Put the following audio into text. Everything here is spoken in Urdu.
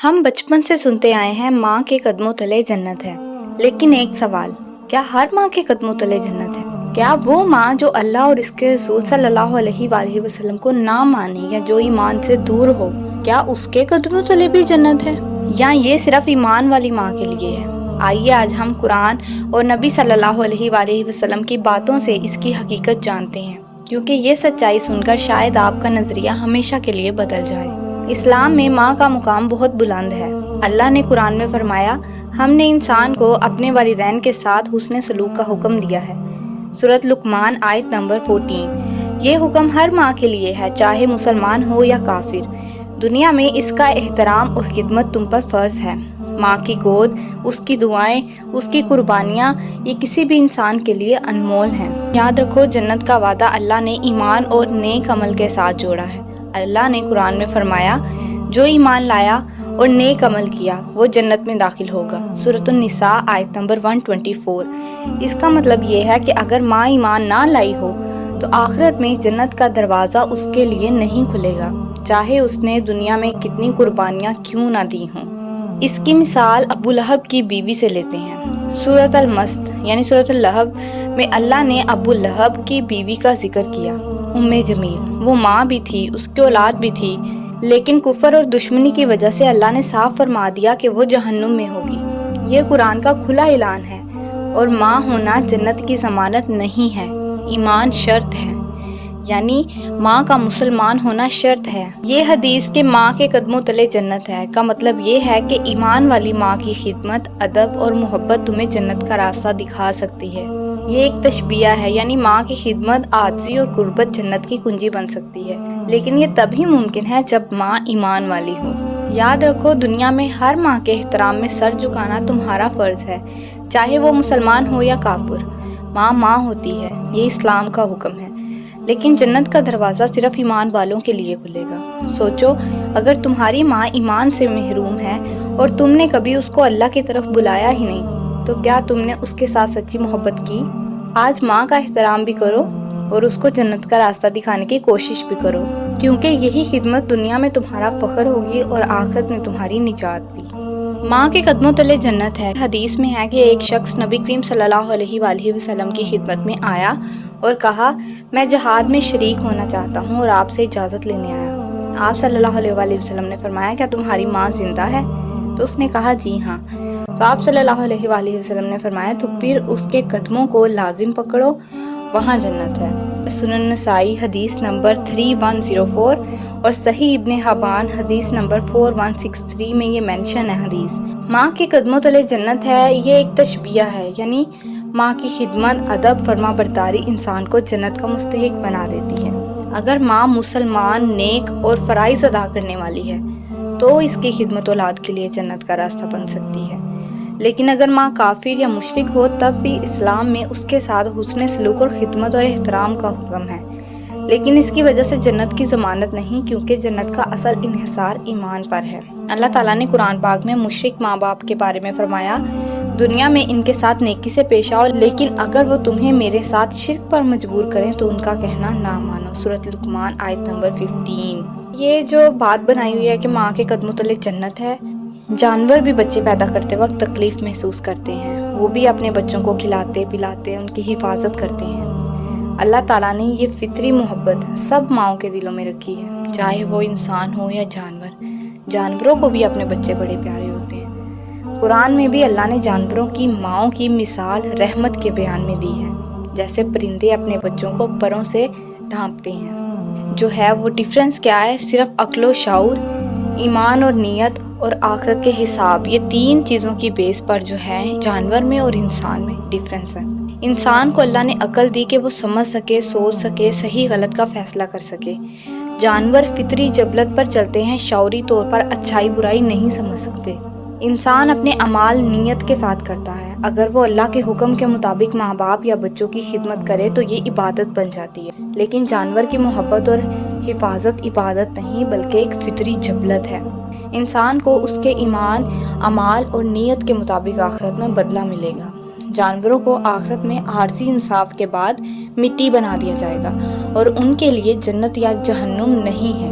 ہم بچپن سے سنتے آئے ہیں ماں کے قدموں تلے جنت ہے، لیکن ایک سوال، کیا ہر ماں کے قدموں تلے جنت ہے؟ کیا وہ ماں جو اللہ اور اس کے رسول صلی اللہ علیہ وآلہ وسلم کو نہ مانے یا جو ایمان سے دور ہو، کیا اس کے قدموں تلے بھی جنت ہے؟ یا یہ صرف ایمان والی ماں کے لیے ہے؟ آئیے آج ہم قرآن اور نبی صلی اللہ علیہ وآلہ وسلم کی باتوں سے اس کی حقیقت جانتے ہیں، کیونکہ یہ سچائی سن کر شاید آپ کا نظریہ ہمیشہ کے لیے بدل جائے۔ اسلام میں ماں کا مقام بہت بلند ہے۔ اللہ نے قرآن میں فرمایا، ہم نے انسان کو اپنے والدین کے ساتھ حسن سلوک کا حکم دیا ہے۔ سورۃ لقمان آیت نمبر 14۔ یہ حکم ہر ماں کے لیے ہے، چاہے مسلمان ہو یا کافر۔ دنیا میں اس کا احترام اور خدمت تم پر فرض ہے۔ ماں کی گود، اس کی دعائیں، اس کی قربانیاں، یہ کسی بھی انسان کے لیے انمول ہیں۔ یاد رکھو، جنت کا وعدہ اللہ نے ایمان اور نیک عمل کے ساتھ جوڑا ہے۔ اللہ نے قرآن میں فرمایا، جو ایمان لایا اور نیک عمل کیا وہ جنت میں داخل ہوگا۔ سورۃ النساء آیت نمبر 124۔ اس کا مطلب یہ ہے کہ اگر ماں ایمان نہ لائی ہو تو آخرت میں جنت کا دروازہ اس کے لیے نہیں کھلے گا، چاہے اس نے دنیا میں کتنی قربانیاں کیوں نہ دی ہوں۔ اس کی مثال ابو لہب کی بیوی سے لیتے ہیں۔ سورۃ المسد یعنی سورۃ اللہب میں اللہ نے ابو لہب کی بیوی کا ذکر کیا، جمیل۔ وہ ماں بھی تھی، اس کی اولاد بھی تھی، لیکن کفر اور دشمنی کی وجہ سے اللہ نے صاف فرما دیا کہ وہ جہنم میں ہوگی۔ یہ قرآن کا کھلا اعلان ہے، اور ماں ہونا جنت کی ضمانت نہیں ہے، ایمان شرط ہے، یعنی ماں کا مسلمان ہونا شرط ہے۔ یہ حدیث کہ ماں کے قدموں تلے جنت ہے کا مطلب یہ ہے کہ ایمان والی ماں کی خدمت، ادب اور محبت تمہیں جنت کا راستہ دکھا سکتی ہے۔ یہ ایک تشبیہ ہے، یعنی ماں کی خدمت، عاجزی اور قربت جنت کی کنجی بن سکتی ہے، لیکن یہ تبھی ممکن ہے جب ماں ایمان والی ہو۔ یاد رکھو، دنیا میں ہر ماں کے احترام میں سر جھکانا تمہارا فرض ہے، چاہے وہ مسلمان ہو یا کافر۔ ماں ماں ہوتی ہے، یہ اسلام کا حکم ہے، لیکن جنت کا دروازہ صرف ایمان والوں کے لیے کھلے گا۔ سوچو، اگر تمہاری ماں ایمان سے محروم ہے اور تم نے کبھی اس کو اللہ کی طرف بلایا ہی نہیں، تو کیا تم نے اس کے ساتھ سچی محبت کی؟ آج ماں کا احترام بھی کرو اور اس کو جنت کا راستہ دکھانے کی کوشش بھی کرو، کیونکہ یہی خدمت دنیا میں تمہارا فخر ہوگی اور آخرت میں تمہاری نجات بھی۔ ماں کے قدموں تلے جنت ہے۔ حدیث میں ہے کہ ایک شخص نبی کریم صلی اللہ علیہ وآلہ وسلم کی خدمت میں آیا اور کہا، میں جہاد میں شریک ہونا چاہتا ہوں اور آپ سے اجازت لینے آیا ہوں۔ آپ صلی اللہ علیہ وآلہ وسلم نے فرمایا، کیا تمہاری ماں زندہ ہے؟ تو اس نے کہا، جی ہاں۔ تو آپ صلی اللہ علیہ وآلہ وسلم نے فرمایا، تو پھر اس کے قدموں کو لازم پکڑو، وہاں جنت ہے۔ سنن نسائی حدیث نمبر 3104 اور صحیح ابن حبان حدیث نمبر 4163 میں یہ مینشن ہے حدیث۔ ماں کے قدموں تلے جنت ہے، یہ ایک تشبیہ ہے، یعنی ماں کی خدمت، ادب، فرما برداری انسان کو جنت کا مستحق بنا دیتی ہے۔ اگر ماں مسلمان، نیک اور فرائض ادا کرنے والی ہے تو اس کی خدمت اولاد کے لیے جنت کا راستہ بن سکتی ہے، لیکن اگر ماں کافر یا مشرک ہو تب بھی اسلام میں اس کے ساتھ حسن سلوک اور خدمت اور احترام کا حکم ہے، لیکن اس کی وجہ سے جنت کی ضمانت نہیں، کیونکہ جنت کا اصل انحصار ایمان پر ہے۔ اللہ تعالیٰ نے قرآن پاک میں مشرک ماں باپ کے بارے میں فرمایا، دنیا میں ان کے ساتھ نیکی سے پیش آؤ، لیکن اگر وہ تمہیں میرے ساتھ شرک پر مجبور کریں تو ان کا کہنا نہ مانو۔ سورۃ لقمان آیت نمبر 15۔ یہ جو بات بنائی ہوئی ہے کہ ماں کے قدموں تلے جنت ہے، جانور بھی بچے پیدا کرتے وقت تکلیف محسوس کرتے ہیں، وہ بھی اپنے بچوں کو کھلاتے پلاتے ان کی حفاظت کرتے ہیں۔ اللہ تعالیٰ نے یہ فطری محبت سب ماؤں کے دلوں میں رکھی ہے، چاہے وہ انسان ہو یا جانور۔ جانوروں کو بھی اپنے بچے بڑے پیارے ہوتے ہیں۔ قرآن میں بھی اللہ نے جانوروں کی ماؤں کی مثال رحمت کے بیان میں دی ہے، جیسے پرندے اپنے بچوں کو پروں سے ڈھانپتے ہیں۔ جو ہے وہ ڈیفرنس کیا ہے؟ صرف عقل و شعور، ایمان اور نیت اور آخرت کے حساب، یہ تین چیزوں کی بیس پر جو ہے جانور میں اور انسان میں ڈیفرنس ہے۔ انسان کو اللہ نے عقل دی کہ وہ سمجھ سکے، سوچ سکے، صحیح غلط کا فیصلہ کر سکے۔ جانور فطری جبلت پر چلتے ہیں، شعوری طور پر اچھائی برائی نہیں سمجھ سکتے۔ انسان اپنے اعمال نیت کے ساتھ کرتا ہے، اگر وہ اللہ کے حکم کے مطابق ماں باپ یا بچوں کی خدمت کرے تو یہ عبادت بن جاتی ہے، لیکن جانور کی محبت اور حفاظت عبادت نہیں بلکہ ایک فطری جبلت ہے۔ انسان کو اس کے ایمان، اعمال اور نیت کے مطابق آخرت میں بدلہ ملے گا۔ جانوروں کو آخرت میں عارضی انصاف کے بعد مٹی بنا دیا جائے گا اور ان کے لیے جنت یا جہنم نہیں ہے۔